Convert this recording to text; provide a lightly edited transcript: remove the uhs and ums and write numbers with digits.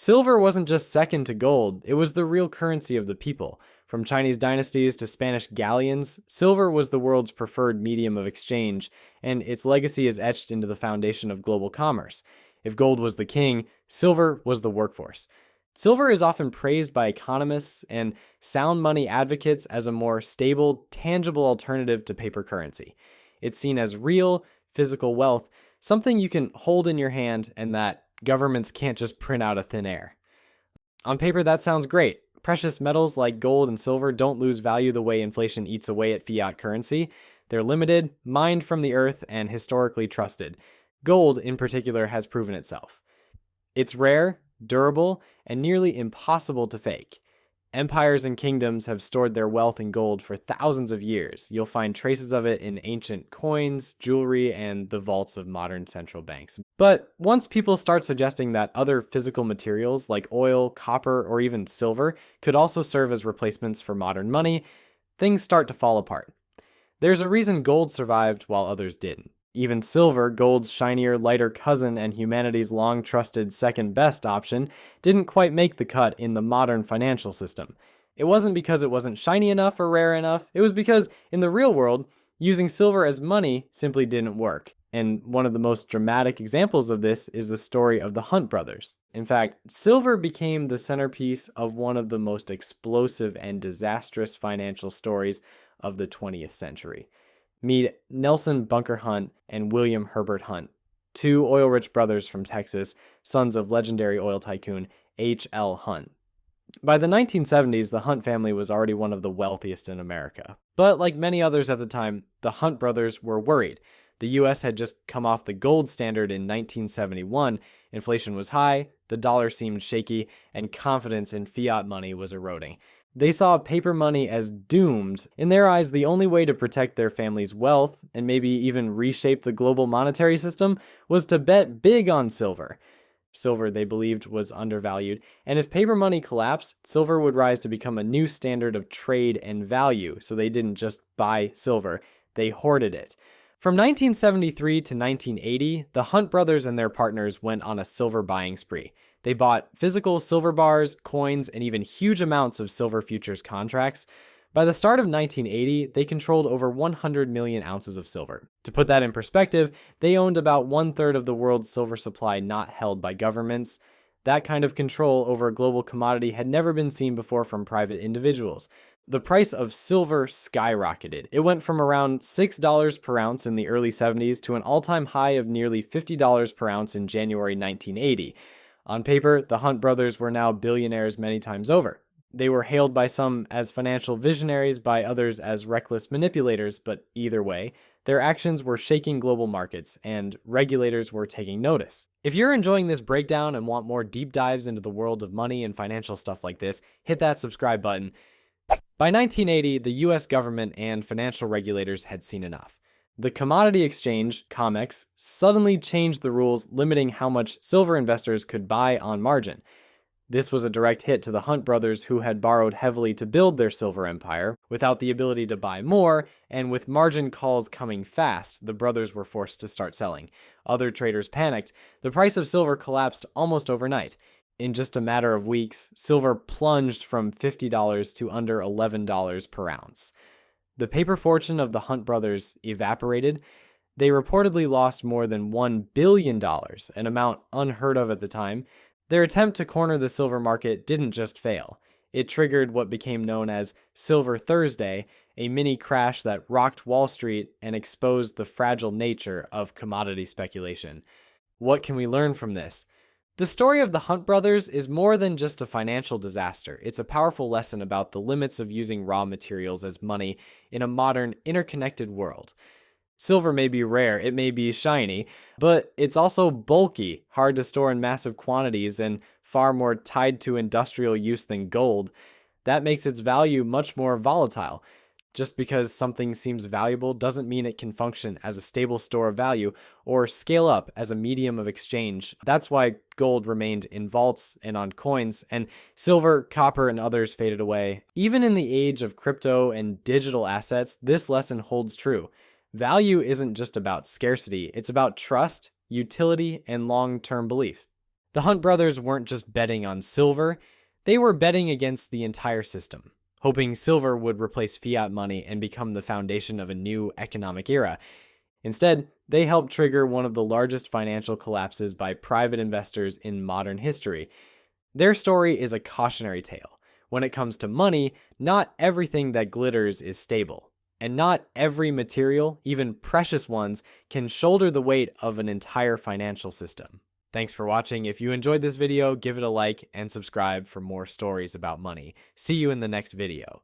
Silver wasn't just second to gold, it was the real currency of the people. From Chinese dynasties to Spanish galleons, silver was the world's preferred medium of exchange, and its legacy is etched into the foundation of global commerce. If gold was the king, silver was the workforce. Silver is often praised by economists and sound money advocates as a more stable, tangible alternative to paper currency. It's seen as real, physical wealth, something you can hold in your hand and that governments can't just print out of thin air. On paper, that sounds great. Precious metals like gold and silver don't lose value the way inflation eats away at fiat currency. They're limited, mined from the earth, and historically trusted. Gold, in particular, has proven itself. It's rare, durable, and nearly impossible to fake. Empires and kingdoms have stored their wealth in gold for thousands of years. You'll find traces of it in ancient coins, jewelry, and the vaults of modern central banks. But once people start suggesting that other physical materials like oil, copper, or even silver could also serve as replacements for modern money, things start to fall apart. There's a reason gold survived while others didn't. Even silver, gold's shinier, lighter cousin and humanity's long-trusted second-best option, didn't quite make the cut in the modern financial system. It wasn't because it wasn't shiny enough or rare enough, it was because, in the real world, using silver as money simply didn't work. And one of the most dramatic examples of this is the story of the Hunt brothers. In fact, silver became the centerpiece of one of the most explosive and disastrous financial stories of the 20th century. Meet Nelson Bunker Hunt and William Herbert Hunt, two oil-rich brothers from Texas, sons of legendary oil tycoon H.L. Hunt. By the 1970s, the Hunt family was already one of the wealthiest in America. But like many others at the time, the Hunt brothers were worried. The U.S. had just come off the gold standard in 1971, inflation was high, the dollar seemed shaky, and confidence in fiat money was eroding. They saw paper money as doomed. In their eyes, the only way to protect their family's wealth, and maybe even reshape the global monetary system, was to bet big on silver. Silver, they believed, was undervalued, and if paper money collapsed, silver would rise to become a new standard of trade and value, so they didn't just buy silver, they hoarded it. From 1973 to 1980, the Hunt brothers and their partners went on a silver buying spree. They bought physical silver bars, coins, and even huge amounts of silver futures contracts. By the start of 1980, they controlled over 100 million ounces of silver. To put that in perspective, they owned about 1/3 of the world's silver supply not held by governments. That kind of control over a global commodity had never been seen before from private individuals. The price of silver skyrocketed. It went from around $6 per ounce in the early 70s to an all-time high of nearly $50 per ounce in January 1980. On paper, the Hunt brothers were now billionaires many times over. They were hailed by some as financial visionaries, by others as reckless manipulators, but either way, their actions were shaking global markets, and regulators were taking notice. If you're enjoying this breakdown and want more deep dives into the world of money and financial stuff like this, hit that subscribe button. By 1980, the US government and financial regulators had seen enough. The commodity exchange, COMEX, suddenly changed the rules limiting how much silver investors could buy on margin. This was a direct hit to the Hunt brothers, who had borrowed heavily to build their silver empire. Without the ability to buy more, and with margin calls coming fast, the brothers were forced to start selling. Other traders panicked. The price of silver collapsed almost overnight. In just a matter of weeks, silver plunged from $50 to under $11 per ounce. The paper fortune of the Hunt brothers evaporated. They reportedly lost more than $1 billion, an amount unheard of at the time. Their attempt to corner the silver market didn't just fail. It triggered what became known as Silver Thursday, a mini crash that rocked Wall Street and exposed the fragile nature of commodity speculation. What can we learn from this? The story of the Hunt brothers is more than just a financial disaster. It's a powerful lesson about the limits of using raw materials as money in a modern, interconnected world. Silver may be rare, it may be shiny, but it's also bulky, hard to store in massive quantities, and far more tied to industrial use than gold. That makes its value much more volatile. Just because something seems valuable doesn't mean it can function as a stable store of value or scale up as a medium of exchange. That's why gold remained in vaults and on coins, and silver, copper, and others faded away. Even in the age of crypto and digital assets, this lesson holds true. Value isn't just about scarcity, it's about trust, utility, and long-term belief. The Hunt brothers weren't just betting on silver, they were betting against the entire system, hoping silver would replace fiat money and become the foundation of a new economic era. Instead, they helped trigger one of the largest financial collapses by private investors in modern history. Their story is a cautionary tale. When it comes to money, not everything that glitters is stable, and not every material, even precious ones, can shoulder the weight of an entire financial system. Thanks for watching. If you enjoyed this video, give it a like and subscribe for more stories about money. See you in the next video.